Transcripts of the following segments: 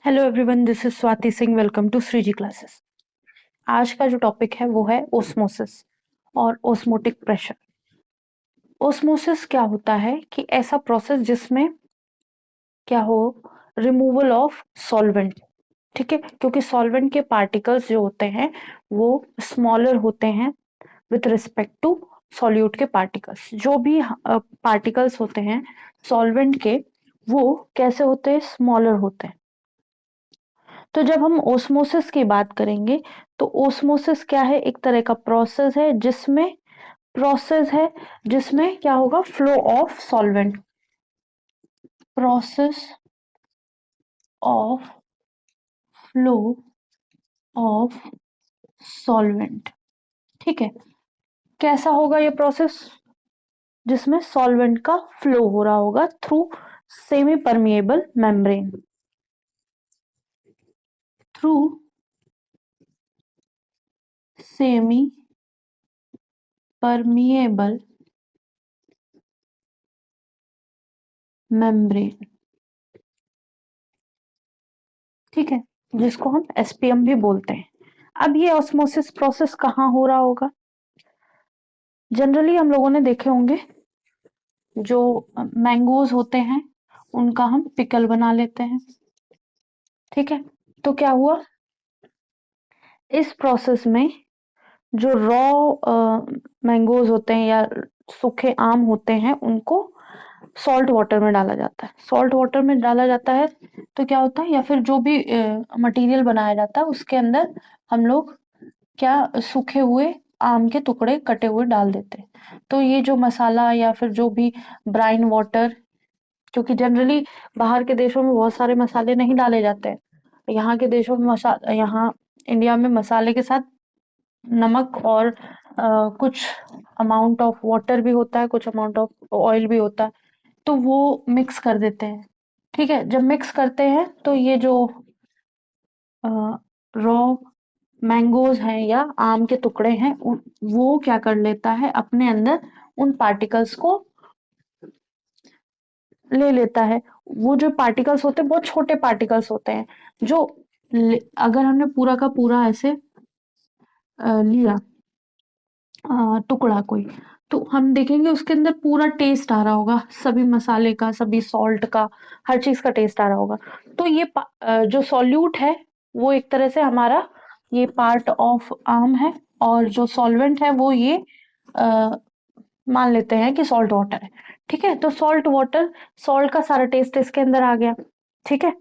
Hello everyone, this is Swati Singh. Welcome to Shreeji classes. आज का जो टॉपिक है वो है ओस्मोसिस और ओस्मोटिक प्रेशर। ओस्मोसिस क्या होता है कि ऐसा प्रोसेस जिसमें क्या हो, रिमूवल ऑफ सॉल्वेंट। ठीक है, क्योंकि सॉल्वेंट के पार्टिकल्स जो होते हैं वो स्मॉलर होते हैं विथ रिस्पेक्ट टू सॉल्यूट के पार्टिकल्स। जो भी पार्टिकल्स होते हैं सॉल्वेंट के, वो कैसे होते हैं, स्मॉलर होते हैं। तो जब हम ओस्मोसिस की बात करेंगे तो ओस्मोसिस क्या है, एक तरह का प्रोसेस है जिसमें क्या होगा, flow of solvent, process of flow of solvent. ठीक है, कैसा होगा ये प्रोसेस, जिसमें सॉल्वेंट का फ्लो हो रहा होगा through semi permeable membrane, through semi permeable membrane. ठीक है, जिसको हम एसपीएम भी बोलते हैं। अब ये ऑस्मोसिस प्रोसेस कहाँ हो रहा होगा? जनरली हम लोगों ने देखे होंगे, जो मैंगोज होते हैं उनका हम पिकल बना लेते हैं। ठीक है, तो क्या हुआ इस प्रोसेस में, जो रॉ मैंगोज होते हैं या सूखे आम होते हैं उनको सॉल्ट वाटर में डाला जाता है। सॉल्ट वाटर में डाला जाता है तो क्या होता है, या फिर जो भी मटेरियल बनाया जाता है उसके अंदर हम लोग क्या, सूखे हुए आम के टुकड़े कटे हुए डाल देते हैं। तो ये जो मसाला या फिर जो भी ब्राइन वाटर, क्योंकि जनरली बाहर के देशों में बहुत सारे मसाले नहीं डाले जाते हैं, यहाँ के देशों में यहाँ इंडिया में मसाले के साथ नमक और कुछ अमाउंट ऑफ वाटर भी होता है, कुछ अमाउंट ऑफ ऑयल भी होता है, तो वो मिक्स कर देते हैं। ठीक है, जब मिक्स करते हैं तो ये जो रॉ मैंगोज हैं या आम के टुकड़े हैं वो क्या कर लेता है, अपने अंदर उन पार्टिकल्स को ले लेता है। वो जो पार्टिकल्स होते हैं बहुत छोटे पार्टिकल्स होते हैं, जो अगर हमने पूरा का पूरा ऐसे लिया टुकड़ा कोई, तो हम देखेंगे उसके अंदर पूरा टेस्ट आ रहा होगा, सभी मसाले का, सभी सॉल्ट का, हर चीज का टेस्ट आ रहा होगा। तो ये जो सॉल्यूट है वो एक तरह से हमारा ये पार्ट ऑफ आम है, और जो सॉल्वेंट है वो ये मान लेते हैं कि सॉल्ट वाटर है। ठीक है, तो सॉल्ट वाटर, सॉल्ट का सारा टेस्ट इसके अंदर आ गया। ठीक है,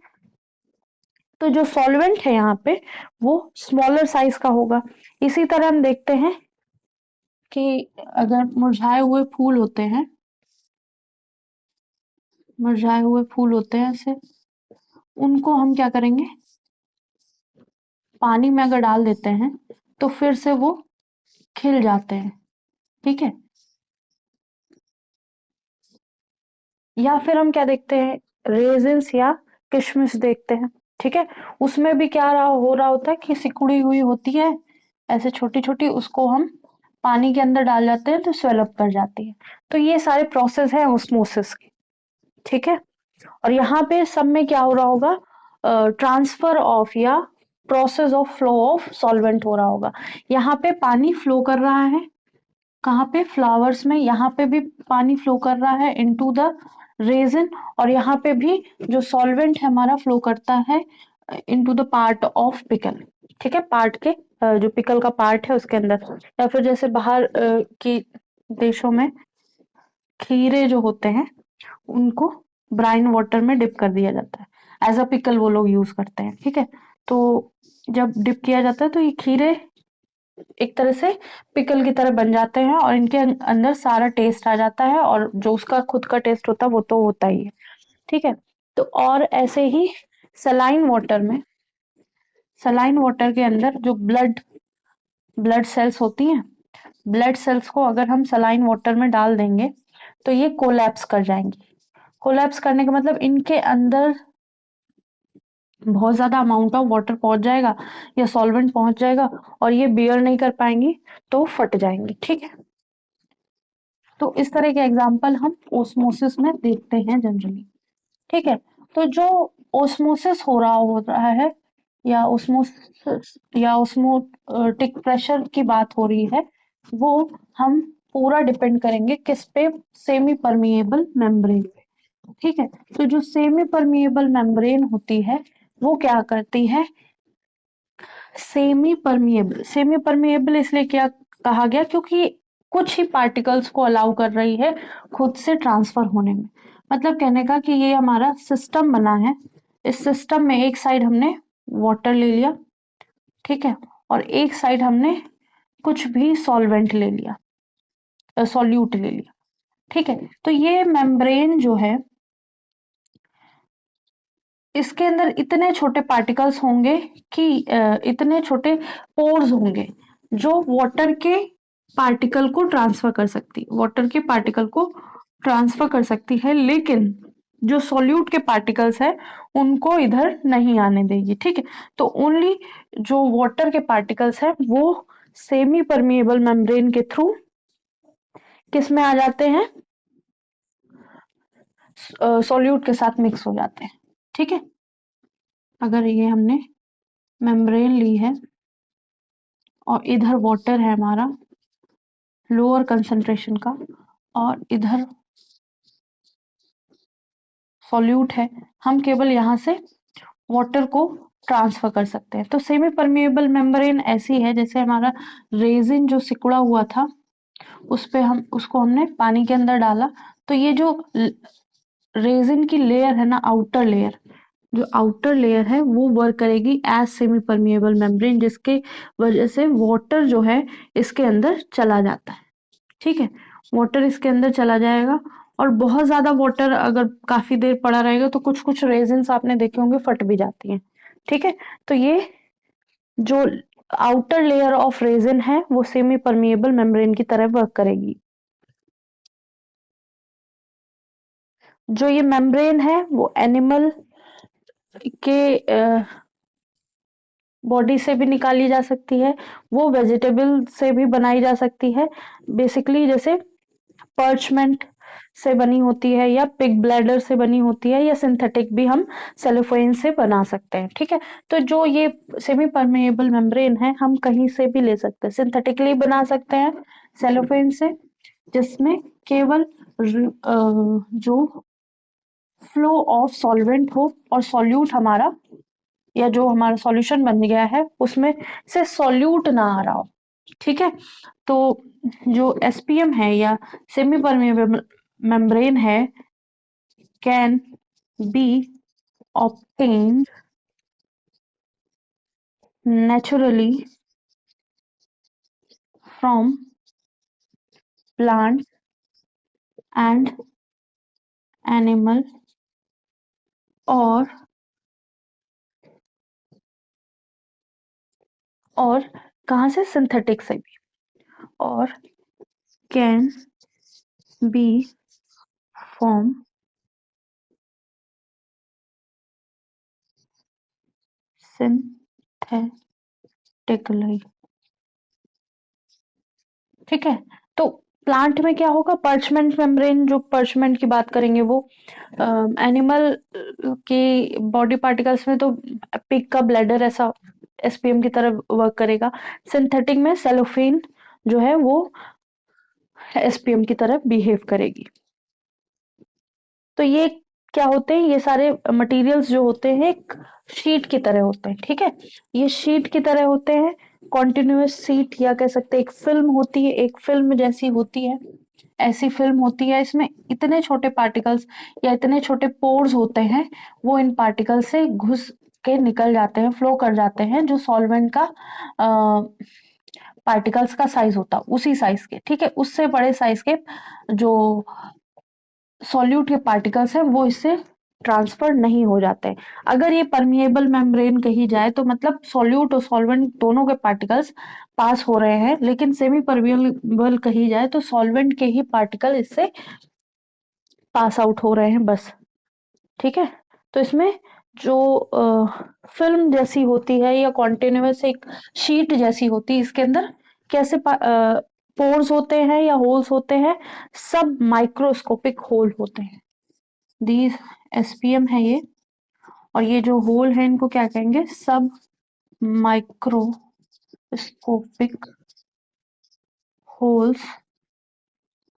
तो जो सॉल्वेंट है यहाँ पे वो स्मॉलर साइज का होगा। इसी तरह हम देखते हैं कि अगर मुरझाए हुए फूल होते हैं ऐसे, उनको हम क्या करेंगे, पानी में अगर डाल देते हैं तो फिर से वो खिल जाते हैं। ठीक है, या फिर हम क्या देखते हैं, रेजिन्स या किशमिश देखते हैं। ठीक है, उसमें भी क्या हो रहा होता है कि सिकुड़ी हुई होती है ऐसे छोटी छोटी, उसको हम पानी के अंदर डाल जाते हैं तो स्वेलअप कर जाती है। तो ये सारे प्रोसेस है ऑस्मोसिस के। ठीक है, और यहाँ पे सब में क्या हो रहा होगा, ट्रांसफर ऑफ या process of flow of solvent हो रहा होगा। यहाँ पे पानी फ्लो कर रहा है, कहाँ पे, फ्लावर्स में, यहाँ पे भी पानी फ्लो कर रहा है इनटू द रेजिन, और यहाँ पे भी जो सॉल्वेंट है हमारा फ्लो करता है into the part of pickle. ठीक है, पार्ट के जो पिकल का पार्ट है उसके अंदर, या फिर जैसे बाहर की देशों में खीरे जो होते हैं उनको ब्राइन वाटर में डिप कर दिया जाता है, एज अ पिकल वो लोग यूज करते हैं। ठीक है, तो जब डिप किया जाता है तो ये खीरे एक तरह से पिकल की तरह बन जाते हैं, और इनके अंदर सारा टेस्ट आ जाता है, और जो उसका खुद का टेस्ट होता है वो तो होता ही है। ठीक है, तो और ऐसे ही सलाइन वाटर में, सलाइन वाटर के अंदर जो ब्लड ब्लड सेल्स होती हैं, ब्लड सेल्स को अगर हम सलाइन वाटर में डाल देंगे तो ये कोलैप्स कर जाएंगी। कोलैप्स करने का मतलब इनके अंदर बहुत ज्यादा अमाउंट ऑफ वाटर पहुंच जाएगा या सॉल्वेंट पहुंच जाएगा, और ये बियर नहीं कर पाएंगी तो फट जाएंगी। ठीक है, तो इस तरह के एग्जाम्पल हम ओस्मोसिस में देखते हैं जनरली। ठीक है, तो जो ओस्मोसिस हो रहा है या ओस्मोटिक प्रेशर की बात हो रही है, वो हम पूरा डिपेंड करेंगे किस पे, सेमी परमिएबल मेम्ब्रेन पे। ठीक है, तो जो सेमी परमिएबल मेम्ब्रेन होती है वो क्या करती है, सेमी परमिएबल इसलिए क्या कहा गया, क्योंकि कुछ ही पार्टिकल्स को अलाउ कर रही है खुद से ट्रांसफर होने में। मतलब कहने का कि ये हमारा सिस्टम बना है, इस सिस्टम में एक साइड हमने वाटर ले लिया, ठीक है, और एक साइड हमने कुछ भी सॉल्वेंट ले लिया, सॉल्यूट ले लिया। ठीक है, तो ये मेम्ब्रेन जो है, इसके अंदर इतने छोटे पार्टिकल्स होंगे कि इतने छोटे पोर्स होंगे जो वाटर के पार्टिकल को ट्रांसफर कर सकती है, लेकिन जो सॉल्यूट के पार्टिकल्स है उनको इधर नहीं आने देगी। ठीक है, तो ओनली जो वाटर के पार्टिकल्स है वो सेमी परमिएबल मेम्ब्रेन के थ्रू किस में आ जाते हैं, सॉल्यूट के साथ मिक्स हो जाते हैं। ठीक है, अगर ये हमने मेम्ब्रेन ली है और इधर वाटर है हमारा लोअर कंसंट्रेशन का, और इधर सॉल्यूट है, हम केवल यहाँ से वाटर को ट्रांसफर कर सकते हैं। तो सेमी परमिएबल मेम्ब्रेन ऐसी है जैसे हमारा रेजिन जो सिकुड़ा हुआ था, उस पे हम उसको हमने पानी के अंदर डाला, तो ये जो रेजिन की लेयर है ना, आउटर लेयर, जो आउटर लेयर है वो वर्क करेगी एज सेमी परमिएबल मेम्ब्रेन, जिसके वजह से वाटर जो है इसके अंदर चला जाता है। ठीक है, वाटर इसके अंदर चला जाएगा, और बहुत ज्यादा वाटर अगर काफी देर पड़ा रहेगा तो कुछ कुछ रेजिन्स आपने देखे होंगे फट भी जाती हैं। ठीक है, तो ये जो आउटर लेयर ऑफ रेजिन है वो सेमी परमिएबल मेम्ब्रेन की तरह वर्क करेगी। जो ये मेम्ब्रेन है वो एनिमल के बॉडी से भी निकाली जा सकती है, वो वेजिटेबल से भी बनाई जा सकती है, बेसिकली जैसे पर्चमेंट से बनी होती है, या पिग ब्लैडर से बनी होती है, या सिंथेटिक भी हम सेलोफेन से बना सकते हैं। ठीक है, तो जो ये सेमी परमेएबल मेम्ब्रेन है हम कहीं से भी ले सकते हैं, सिंथेटिकली बना सकते हैं सेलोफेन से, जिसमें केवल जो फ्लो ऑफ सॉल्वेंट हो और सॉल्यूट हमारा, या जो हमारा सॉल्यूशन बन गया है उसमें से सॉल्यूट ना आ रहा हो। ठीक है, तो जो एसपीएम है या सेमी परमेएबल मेम्ब्रेन है can be obtained naturally from plant and animal, और कहाँ से, सिंथेटिक से भी, और कैन बी फॉर्म सिंथेटिकली। ठीक है, तो प्लांट में क्या होगा, पर्चमेंट मेम्ब्रेन, जो पर्चमेंट की बात करेंगे वो एनिमल की बॉडी पार्टिकल्स में तो पिग का ब्लैडर ऐसा एसपीएम की तरह वर्क करेगा, सिंथेटिक में सेलोफेन जो है वो एसपीएम की तरह बिहेव करेगी। तो ये क्या होते हैं, ये सारे मटेरियल्स जो होते हैं एक शीट की तरह होते हैं। ठीक है, ये शीट की तरह होते हैं, कॉन्टिन्यूअस शीट, या कह सकते हैं एक फिल्म होती है, एक फिल्म जैसी होती है, ऐसी फिल्म होती है। इसमें इतने छोटे पार्टिकल्स या इतने छोटे पोर्स होते हैं, वो इन पार्टिकल से घुस के निकल जाते हैं, फ्लो कर जाते हैं, जो सॉल्वेंट का पार्टिकल्स का साइज होता है उसी साइज के। ठीक है, उससे बड़े साइज के जो सॉल्यूट के पार्टिकल्स हैं वो इससे ट्रांसफर नहीं हो जाते। अगर ये परमिएबल मेम्ब्रेन कही जाए तो मतलब सॉल्यूट और सॉल्वेंट दोनों के पार्टिकल्स पास हो रहे हैं, लेकिन सेमी परमिएबल कही जाए तो सॉल्वेंट के ही पार्टिकल इससे पास आउट हो रहे हैं बस। ठीक है, तो इसमें जो फिल्म जैसी होती है या कॉन्टिन्यूअस एक शीट जैसी होती है, इसके अंदर कैसे पोर्स होते हैं या होल्स होते हैं, सब माइक्रोस्कोपिक होल होते हैं। दीज एसपीएम है ये, और ये जो होल है इनको क्या कहेंगे, सब माइक्रोस्कोपिक होल्स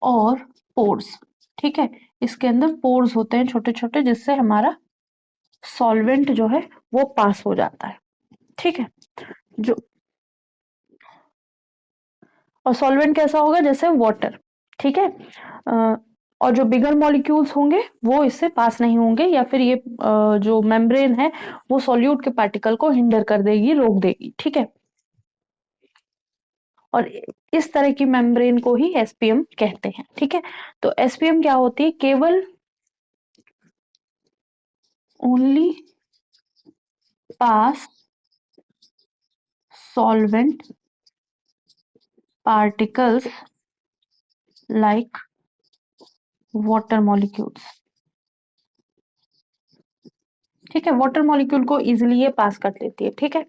और पोर्स। ठीक है, इसके अंदर पोर्स होते हैं छोटे छोटे, जिससे हमारा सॉल्वेंट जो है वो पास हो जाता है। ठीक है, जो और सॉल्वेंट कैसा होगा, जैसे वाटर। ठीक है, और जो बिगर मॉलिक्यूल्स होंगे वो इससे पास नहीं होंगे, या फिर ये जो मेम्ब्रेन है वो सॉल्यूट के पार्टिकल को हिंडर कर देगी, रोक देगी। ठीक है, और इस तरह की मेम्ब्रेन को ही एसपीएम कहते हैं। ठीक है, तो एसपीएम क्या होती है, केवल only pass solvent particles like water molecules. ठीक है, वाटर मॉलिक्यूल को इजिली ये पास कर देती है। ठीक है,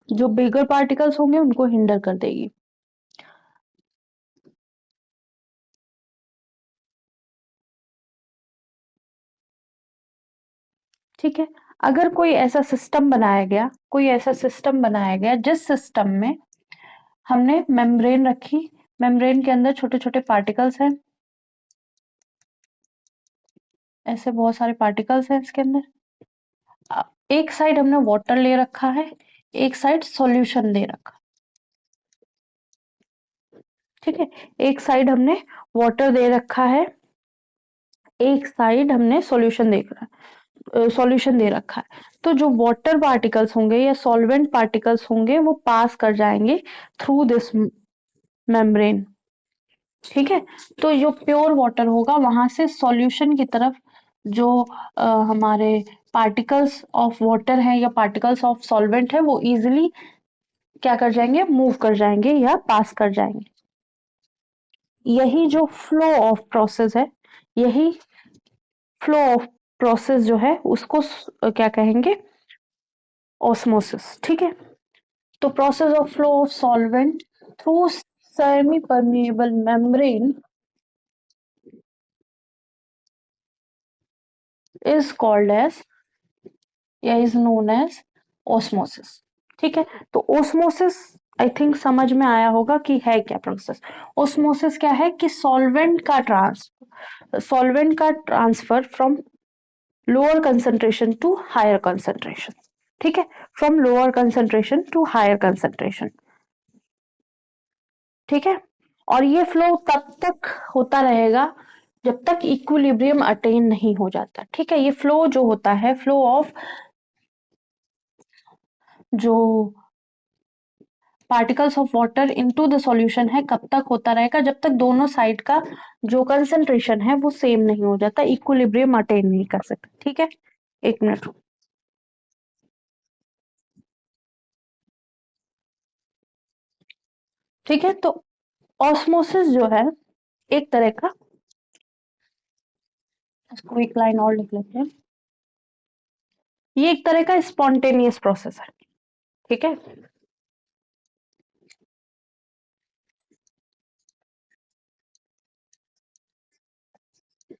जो बिगर पार्टिकल्स होंगे उनको हिंडर कर देगी। ठीक है, अगर कोई ऐसा सिस्टम बनाया गया, जिस सिस्टम में हमने मेम्ब्रेन रखी, मेम्ब्रेन के अंदर छोटे छोटे पार्टिकल्स हैं, ऐसे बहुत सारे पार्टिकल्स हैं इसके अंदर। एक साइड हमने वाटर ले रखा है, एक साइड सॉल्यूशन दे रखा। ठीक है, एक साइड हमने वाटर दे रखा है, एक साइड हमने सॉल्यूशन दे रखा है। तो जो वाटर पार्टिकल्स होंगे या सॉल्वेंट पार्टिकल्स होंगे वो पास कर जाएंगे थ्रू दिस मेम्ब्रेन। ठीक है, तो जो प्योर वाटर होगा वहां से सॉल्यूशन की तरफ जो हमारे पार्टिकल्स ऑफ वाटर है या पार्टिकल्स ऑफ सॉल्वेंट है वो इजिली क्या कर जाएंगे, मूव कर जाएंगे या पास कर जाएंगे। यही जो फ्लो ऑफ प्रोसेस है, यही फ्लो ऑफ प्रोसेस जो है उसको क्या कहेंगे, ऑस्मोसिस। ठीक है, तो process of flow of solvent through semi permeable membrane is called as या इज नोन एज ऑस्मोसिस। ठीक है, तो ऑस्मोसिस आई थिंक समझ में आया होगा कि है क्या प्रोसेस। ऑस्मोसिस क्या है कि सॉल्वेंट का transfer from lower concentration to higher concentration. ठीक है, from lower concentration to higher concentration. ठीक है, और ये फ्लो तब तक होता रहेगा जब तक इक्विलिब्रियम अटेन नहीं हो जाता। ठीक है, ये फ्लो जो होता है, फ्लो ऑफ जो particles of water into the solution है, कब तक होता रहेगा, जब तक दोनों साइड का जो कंसंट्रेशन है वो सेम नहीं हो जाता, इक्विलिब्रियम अटेन नहीं कर सकता। ठीक है, एक मिनट। ठीक है, तो ऑस्मोसिस जो है एक तरह का, इसको एक लाइन और लिख लेते हैं, ये एक तरह का स्पॉन्टेनियस प्रोसेस है। ठीक है,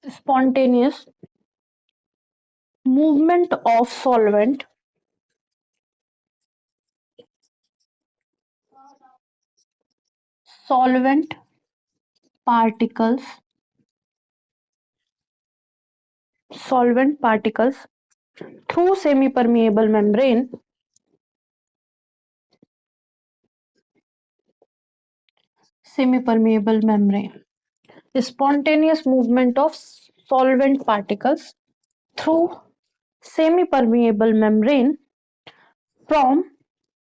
spontaneous movement of solvent particles through semi-permeable membrane spontaneous movement of solvent particles through semi-permeable membrane from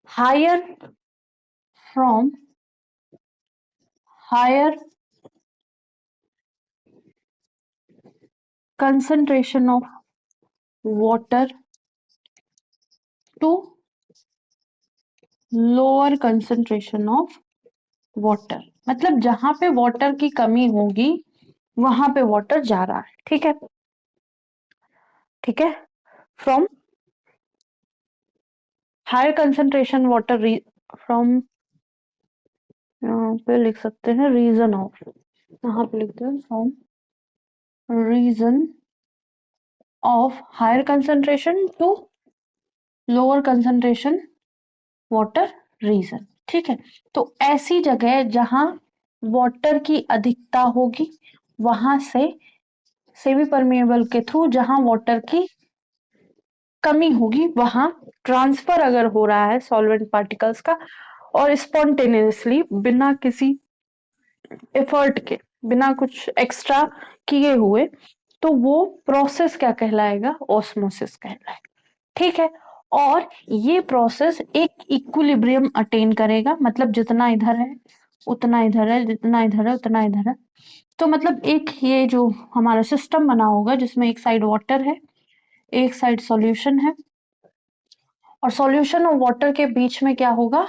higher from higher concentration of water to lower concentration of water। मतलब जहां पे वाटर की कमी होगी वहां पे वाटर जा रहा है। ठीक है, ठीक है, from higher concentration water from, यहाँ पे लिख सकते हैं रीजन ऑफ, यहाँ पे लिखते हैं from reason of higher concentration to lower concentration water reason। ठीक है, तो ऐसी जगह जहां वाटर की अधिकता होगी वहां से सेमी परमेबल के थ्रू जहां वाटर की कमी होगी वहां ट्रांसफर अगर हो रहा है सॉल्वेंट पार्टिकल्स का और स्पॉन्टेनियसली बिना किसी एफर्ट के, बिना कुछ एक्स्ट्रा किए हुए, तो वो प्रोसेस क्या कहलाएगा? ऑस्मोसिस कहलाएगा। ठीक है, और ये प्रोसेस एक इक्विलिब्रियम अटेन करेगा, मतलब जितना इधर है उतना इधर है, जितना इधर है उतना इधर है। तो मतलब एक ये जो हमारा सिस्टम बना होगा जिसमें एक साइड वाटर है, एक साइड सॉल्यूशन है, और सॉल्यूशन और वाटर के बीच में क्या होगा?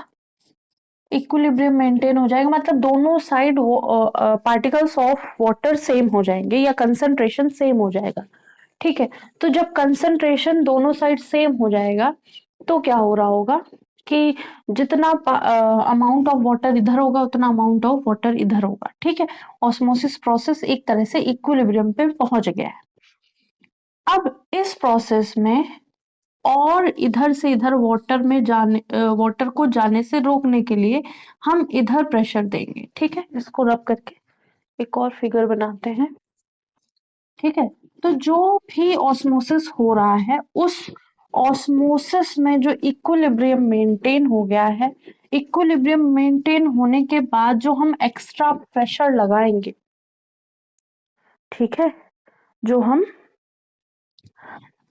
इक्विलिब्रियम मेंटेन हो जाएगा, मतलब दोनों side particles of water same हो जाएंगे या कंसंट्रेशन सेम हो जाएगा। ठीक है, तो जब कंसंट्रेशन दोनों साइड सेम हो जाएगा तो क्या हो रहा होगा कि जितना अमाउंट ऑफ वाटर इधर होगा उतना अमाउंट ऑफ वाटर इधर होगा। ठीक है, ऑस्मोसिस प्रोसेस एक तरह से इक्विलिब्रियम पे पहुंच गया है। अब इस प्रोसेस में और इधर से इधर वाटर को जाने से रोकने के लिए हम इधर प्रेशर देंगे। ठीक है, इसको रब करके एक और फिगर बनाते हैं। ठीक है, तो जो भी ऑस्मोसिस हो रहा है उस ऑस्मोसिस में जो इक्विलिब्रियम मेंटेन हो गया है, इक्विलिब्रियम मेंटेन होने के बाद जो हम एक्स्ट्रा प्रेशर लगाएंगे, ठीक है, जो हम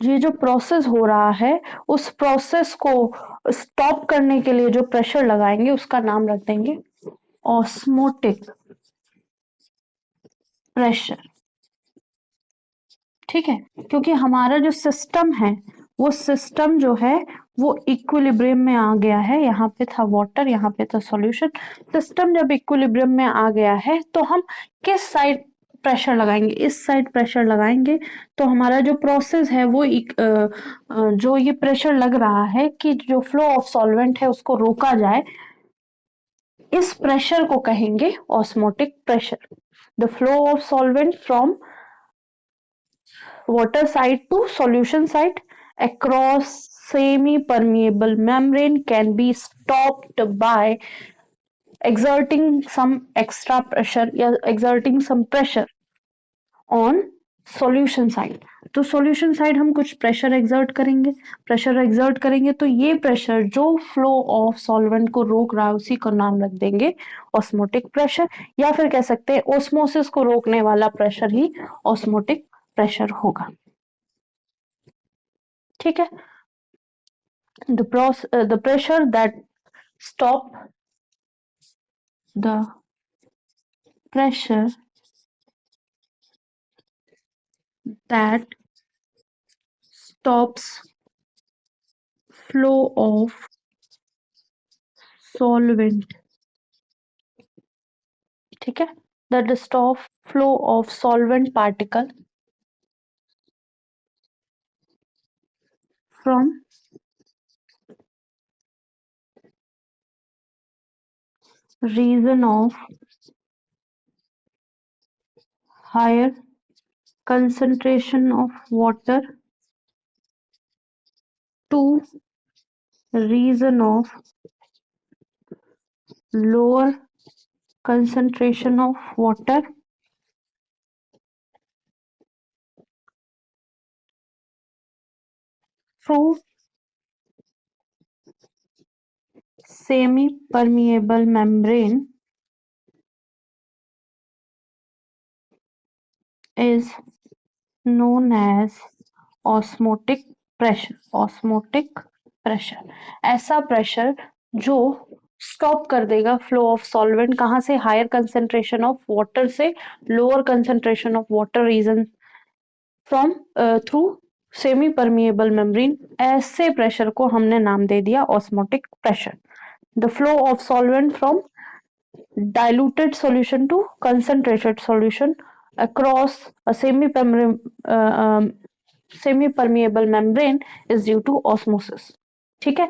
ये जो प्रोसेस हो रहा है उस प्रोसेस को स्टॉप करने के लिए जो प्रेशर लगाएंगे उसका नाम रख देंगे ऑस्मोटिक प्रेशर। ठीक है, क्योंकि हमारा जो सिस्टम है वो सिस्टम जो है वो इक्विलिब्रियम में आ गया है। यहाँ पे था वाटर, यहाँ पे था सॉल्यूशन। सिस्टम जब इक्विलिब्रियम में आ गया है तो हम किस साइड प्रेशर लगाएंगे? इस साइड प्रेशर लगाएंगे। तो हमारा जो प्रोसेस है वो जो ये प्रेशर लग रहा है कि जो फ्लो ऑफ सॉल्वेंट है उसको रोका जाए, इस प्रेशर को कहेंगे osmotic pressure. The flow of solvent from water side to solution side across semi-permeable membrane can be stopped by exerting some extra pressure या exerting some pressure on solution side। तो solution side हम कुछ pressure exert करेंगे, pressure exert करेंगे तो ये pressure जो flow of solvent को रोक रहा है उसी को नाम रख देंगे osmotic pressure, या फिर कह सकते हैं osmosis को रोकने वाला pressure ही osmotic pressure होगा। ठीक है, the pressure that stop the pressure that stops flow of solvent। ठीक है, that stop flow of solvent particle from region of higher concentration of water to region of lower concentration of water through semi-permeable membrane is known as osmotic pressure. Osmotic pressure ऐसा pressure जो stop कर देगा flow of solvent, कहाँ से? Higher concentration of water से lower concentration of water region from through semi permeable membrane. ऐसे pressure को हमने नाम दे दिया osmotic pressure. The flow of solvent from diluted solution to concentrated solution across a semi-permeable membrane is due to osmosis। ठीक है,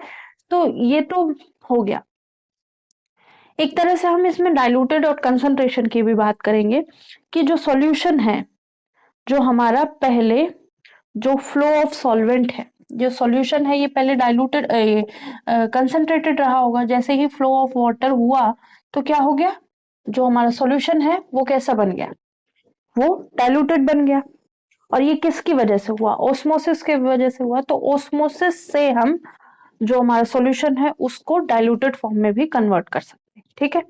तो ये तो हो गया। एक तरह से हम इसमें डाइल्यूटेड और कंसंट्रेशन की भी बात करेंगे कि जो सॉल्यूशन है जो हमारा पहले जो फ्लो ऑफ सॉल्वेंट है, जो सॉल्यूशन है ये पहले डाइल्यूटेड कंसंट्रेटेड रहा होगा, जैसे ही फ्लो ऑफ वाटर हुआ तो क्या हो गया, जो हमारा सॉल्यूशन है वो कैसा बन गया, वो डाइल्यूटेड बन गया। और ये किसकी वजह से हुआ, ओस्मोसिस की वजह से हुआ। तो ओस्मोसिस से हम जो हमारा सॉल्यूशन है उसको डाइल्यूटेड फॉर्म में भी कन्वर्ट कर सकते हैं। ठीक है,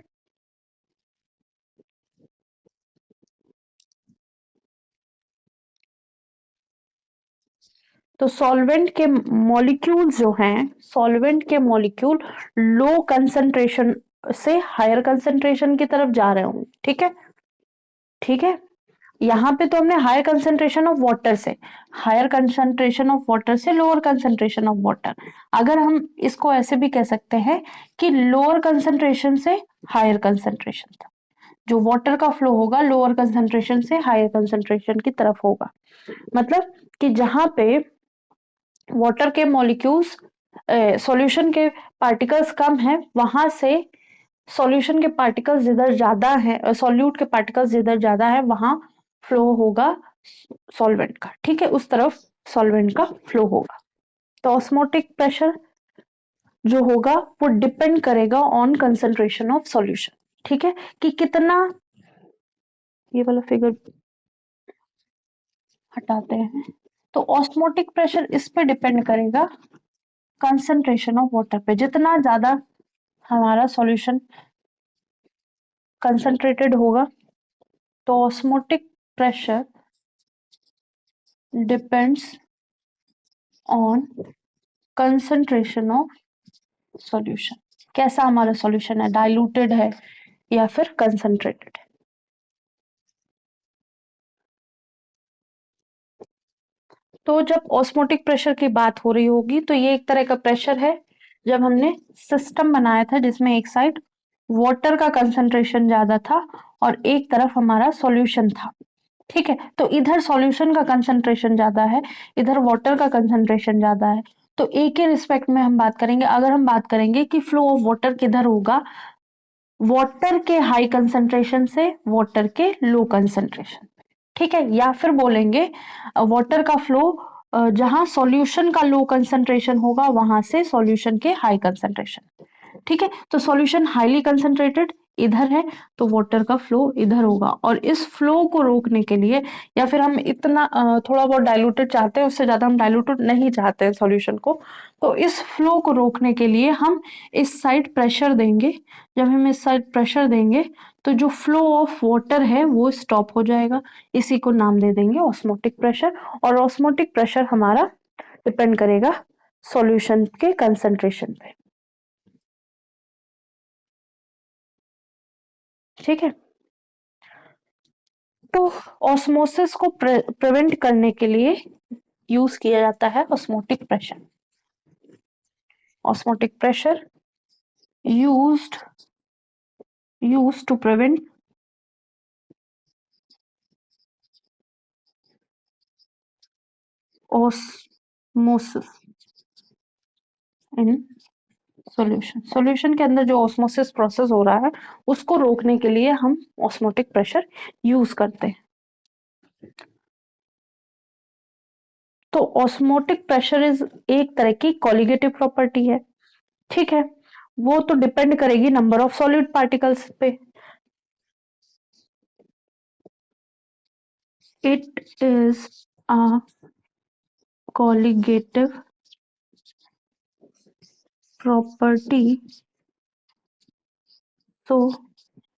तो सॉल्वेंट के मॉलिक्यूल जो हैं, सॉल्वेंट के मॉलिक्यूल लो कंसंट्रेशन से हायर कंसंट्रेशन की तरफ जा रहे होंगे। ठीक है, ठीक है, यहाँ पे तो हमने हायर कंसंट्रेशन ऑफ वाटर से, हायर कंसंट्रेशन ऑफ वाटर से लोअर कंसंट्रेशन ऑफ वाटर, अगर हम इसको ऐसे भी कह सकते हैं कि लोअर कंसंट्रेशन से हायर कंसंट्रेशन तक जो वाटर का फ्लो होगा लोअर कंसंट्रेशन से हायर कंसंट्रेशन की तरफ होगा। मतलब कि जहां पे वाटर के मॉलिक्यूल्स सॉल्यूशन के पार्टिकल्स कम है, वहां से सॉल्यूशन के पार्टिकल्स जिधर ज्यादा है, सॉल्यूट के पार्टिकल्स जिधर ज्यादा है वहां फ्लो होगा सॉल्वेंट का। ठीक है, उस तरफ सॉल्वेंट का फ्लो होगा। तो ऑस्मोटिक प्रेशर जो होगा वो डिपेंड करेगा ऑन कंसंट्रेशन ऑफ सॉल्यूशन। ठीक है, कि कितना, ये वाला फिगर हटाते हैं, तो ऑस्मोटिक प्रेशर इस पे डिपेंड करेगा कंसंट्रेशन ऑफ वाटर पे। जितना ज्यादा हमारा सॉल्यूशन कंसंट्रेटेड होगा तो osmotic pressure depends on concentration of solution, कैसा हमारा सॉल्यूशन है, डाइल्यूटेड है या फिर कंसंट्रेटेड है। तो जब ऑस्मोटिक प्रेशर की बात हो रही होगी तो ये एक तरह का प्रेशर है जब हमने सिस्टम बनाया था जिसमें एक साइड वाटर का कंसंट्रेशन ज्यादा था और एक तरफ हमारा सॉल्यूशन था। ठीक है, तो इधर सॉल्यूशन का कंसंट्रेशन ज्यादा है, इधर वाटर का कंसंट्रेशन ज्यादा है। तो एक ही रिस्पेक्ट में हम बात करेंगे, अगर हम बात करेंगे कि फ्लो ऑफ वाटर किधर होगा, वाटर के हाई कंसंट्रेशन से वाटर के लो कंसंट्रेशन। ठीक है, या फिर बोलेंगे वाटर का फ्लो जहां सॉल्यूशन का लो कंसंट्रेशन होगा वहां से सॉल्यूशन के हाई कंसंट्रेशन। ठीक है, तो सॉल्यूशन हाईली कंसंट्रेटेड इधर है तो वाटर का फ्लो इधर होगा, और इस फ्लो को रोकने के लिए, या फिर हम इतना थोड़ा बहुत डाइल्यूटेड चाहते हैं, उससे ज्यादा हम डाइल्यूटेड नहीं चाहते हैं सॉल्यूशन को, तो इस फ्लो को रोकने के लिए हम इस साइड प्रेशर देंगे। जब हम इस साइड प्रेशर देंगे तो जो फ्लो ऑफ वाटर है वो स्टॉप हो जाएगा, इसी को नाम दे देंगे ऑस्मोटिक प्रेशर। और ऑस्मोटिक प्रेशर हमारा डिपेंड करेगा सॉल्यूशन के कंसंट्रेशन पे। ठीक है, तो ऑस्मोसिस को प्रिवेंट करने के लिए यूज किया जाता है osmotic pressure. Osmotic pressure used used to prevent osmosis in solution. Solution के अंदर जो ऑस्मोसिस प्रोसेस हो रहा है उसको रोकने के लिए हम ऑस्मोटिक प्रेशर यूज करते हैं। तो ऑस्मोटिक प्रेशर इज एक तरह की कॉलिगेटिव प्रॉपर्टी है। ठीक है, वो तो डिपेंड करेगी नंबर ऑफ सॉलिड पार्टिकल्स पे। It is a colligative property, so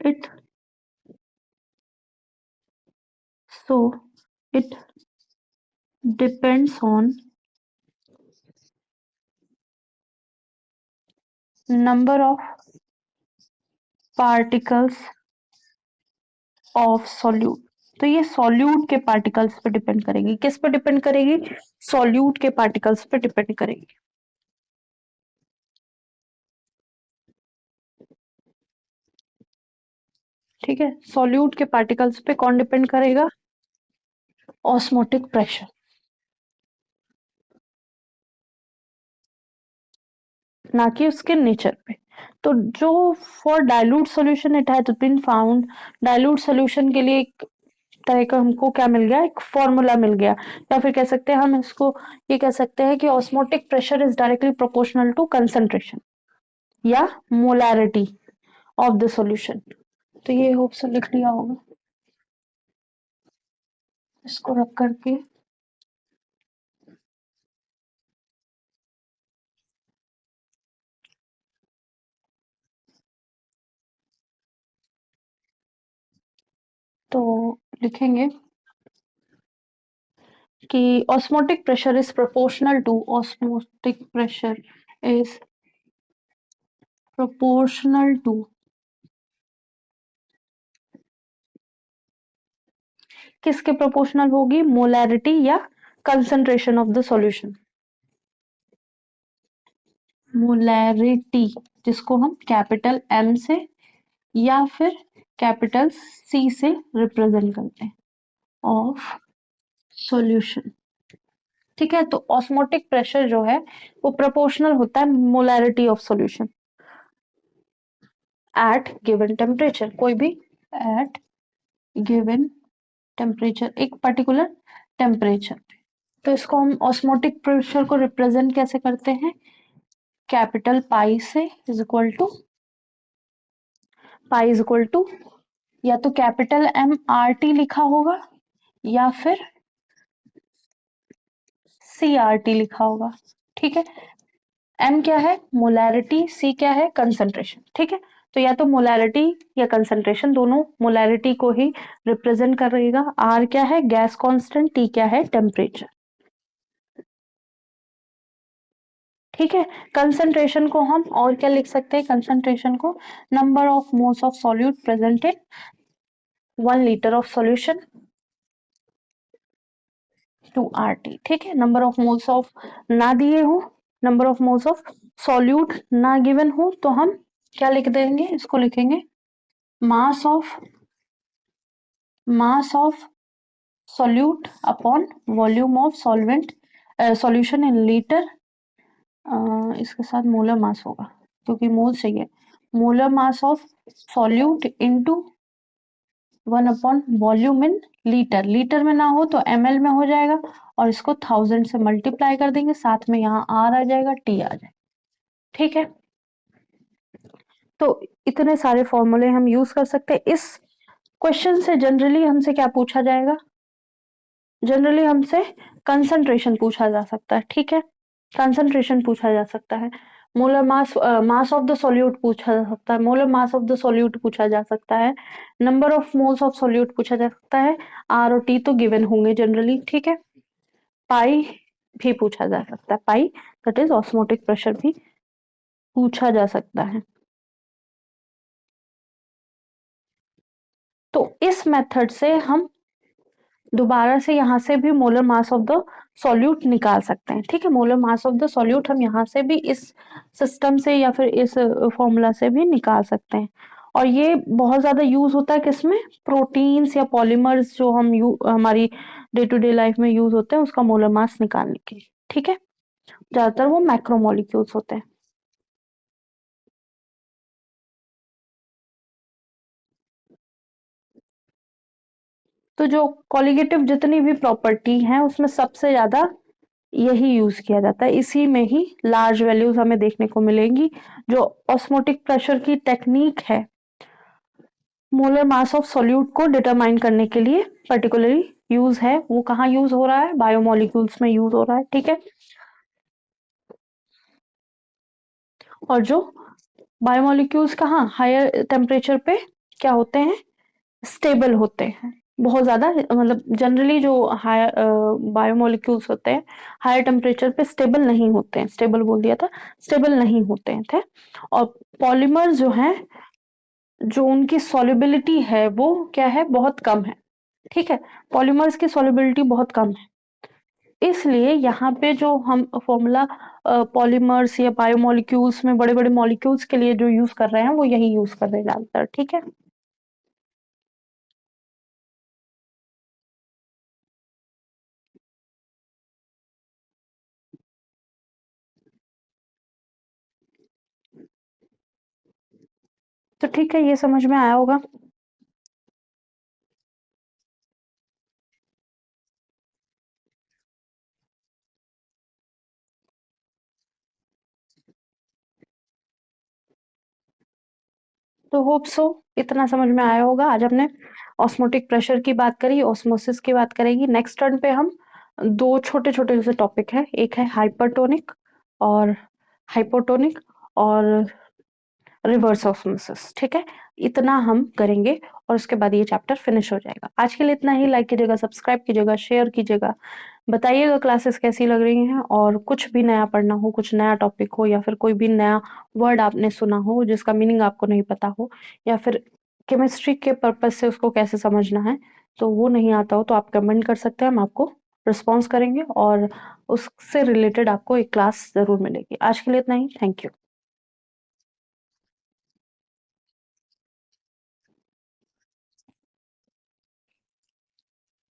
it so it depends on number of particles of solute। तो ये सॉल्यूट के पार्टिकल्स पे डिपेंड करेगी, किस पे डिपेंड करेगी, सॉल्यूट के पार्टिकल्स पे डिपेंड करेगी। ठीक है, सॉल्यूट के पार्टिकल्स पे कौन डिपेंड करेगा, ऑस्मोटिक प्रेशर, ना कि उसके नेचर पे। तो जो for dilute solution it has been found, dilute solution के लिए तरह का हमको क्या मिल गया, एक फॉर्मूला मिल गया। या फिर कह सकते हैं हम इसको, ये कह सकते हैं कि osmotic pressure is directly proportional to concentration या मोलैरिटी ऑफ द सॉल्यूशन। तो ये होप से लिख लिया होगा, इसको रख करके। तो लिखेंगे कि osmotic pressure is proportional to, osmotic pressure is proportional to, किसके प्रोपोर्शनल होगी, मोलैरिटी या concentration of the solution. Molarity, जिसको हम कैपिटल एम से या फिर कैपिटल सी से रिप्रेजेंट करते हैं, ऑफ सॉल्यूशन। ठीक है, तो ऑस्मोटिक प्रेशर जो है वो प्रोपोर्शनल होता है molarity of solution at given temperature, कोई भी एट गिवन टेम्परेचर, एक पर्टिकुलर टेम्परेचर। तो इसको हम ऑस्मोटिक प्रेशर को रिप्रेजेंट कैसे करते हैं, कैपिटल पाई से is equal to, pi is equal to या तो कैपिटल एम आर टी लिखा होगा या फिर सी आर टी लिखा होगा। ठीक है, एम क्या है, मोलैरिटी, सी क्या है, कंसंट्रेशन। ठीक है, तो या तो मोलैरिटी या कंसंट्रेशन, दोनों मोलैरिटी को ही रिप्रेजेंट करेगा। आर क्या है, गैस कांस्टेंट, टी क्या है, टेम्परेचर। ठीक है, कंसंट्रेशन को हम और क्या लिख सकते हैं, कंसंट्रेशन को number of moles of solute present in 1 litre of solution to R T. ठीक है, नंबर ऑफ मोल्स ऑफ ना दिए हो, number of moles of solute ना गिवन हो, तो हम क्या लिख देंगे, इसको लिखेंगे mass of, mass of solute upon volume of solvent, solution in litre. इसके साथ मोलर मास होगा क्योंकि मोल चाहिए, molar mass of solute into 1 upon volume in litre, litre में ना हो तो ml में हो जाएगा, और इसको 1000 से मल्टीप्लाई कर देंगे, साथ में यहाँ R आ जाएगा, T आ जाएगा। ठीक है, तो इतने सारे फॉर्मूले हम यूज कर सकते हैं। इस क्वेश्चन से जनरली हमसे क्या पूछा जाएगा, जनरली हमसे कंसंट्रेशन पूछा जा सकता है। ठीक है, कंसंट्रेशन पूछा जा सकता है, molar mass, mass of the solute पूछा जा सकता है, molar mass of the solute पूछा जा सकता है, number of moles of solute पूछा जा सकता है, आर और टी तो गिवन होंगे जनरली। ठीक है, पाई भी पूछा जा सकता है, पाई दैट इज ऑस्मोटिक प्रेशर भी पूछा जा सकता है। तो इस मेथड से हम दोबारा से यहाँ से भी molar mass of the solute निकाल सकते हैं। ठीक है, molar mass of the solute हम यहाँ से भी इस सिस्टम से या फिर इस फॉर्मूला से भी निकाल सकते हैं। और ये बहुत ज्यादा यूज होता है किसमें, प्रोटीन्स या पॉलीमर्स जो हम हमारी डे टू डे लाइफ में यूज होते हैं उसका मोलर मास निकालने के लिए। ठीक है, ज्यादातर वो मैक्रोमोलिक्यूल्स होते हैं। तो जो कॉलिगेटिव जितनी भी प्रॉपर्टी है उसमें सबसे ज्यादा यही यूज किया जाता है, इसी में ही लार्ज वैल्यूज हमें देखने को मिलेंगी। जो ऑस्मोटिक प्रेशर की टेक्निक है मोलर मास ऑफ सॉल्यूट को डिटरमाइन करने के लिए पर्टिकुलरली यूज है, वो कहाँ यूज हो रहा है, बायोमोलिक्यूल्स में यूज हो रहा है। ठीक है, और जो बायोमोलिक्यूल्स कहाँ हायर टेम्परेचर पे क्या होते हैं, स्टेबल होते हैं बहुत ज्यादा, मतलब जनरली जो हायर बायोमोलिक्यूल्स होते हैं हायर टेम्परेचर पे स्टेबल नहीं होते हैं, स्टेबल बोल दिया था, स्टेबल नहीं होते हैं थे। और पॉलीमर जो हैं, जो उनकी सॉल्युबिलिटी है वो क्या है, बहुत कम है। ठीक है, पॉलीमर्स की सॉल्युबिलिटी बहुत कम है, इसलिए यहाँ पे जो हम फॉर्मूला पॉलीमर्स या बायोमोलिक्यूल्स में बड़े बड़े मॉलिक्यूल्स के लिए जो यूज कर रहे हैं वो यही यूज कर रहे हैं ज्यादातर। ठीक है, तो ठीक है, ये समझ में आया होगा। तो होप सो इतना समझ में आया होगा। आज हमने ऑस्मोटिक प्रेशर की बात करी, ऑस्मोसिस की बात करेंगी। नेक्स्ट टर्न पे हम 2 छोटे-छोटे से टॉपिक हैं, एक है हाइपरटोनिक और हाइपोटोनिक और रिवर्स ऑस्मोसिस, ठीक है? इतना हम करेंगे और उसके बाद ये चैप्टर फिनिश हो जाएगा। आज के लिए इतना ही। लाइक कीजिएगा, सब्सक्राइब कीजिएगा, शेयर कीजिएगा। बताइएगा क्लासेस कैसी लग रही हैं, और कुछ भी नया पढ़ना हो, कुछ नया टॉपिक हो, या फिर कोई भी नया वर्ड आपने सुना हो जिसका मीनिंग आपको नहीं पता हो, या फिर केमिस्ट्री के पर्पज से उसको कैसे समझना है, तो वो नहीं आता हो तो आप कमेंट कर सकते हैं, हम आपको रिस्पॉन्स करेंगे और उससे रिलेटेड आपको एक क्लास ज़रूर मिलेगी। आज के लिए इतना ही। Thank you.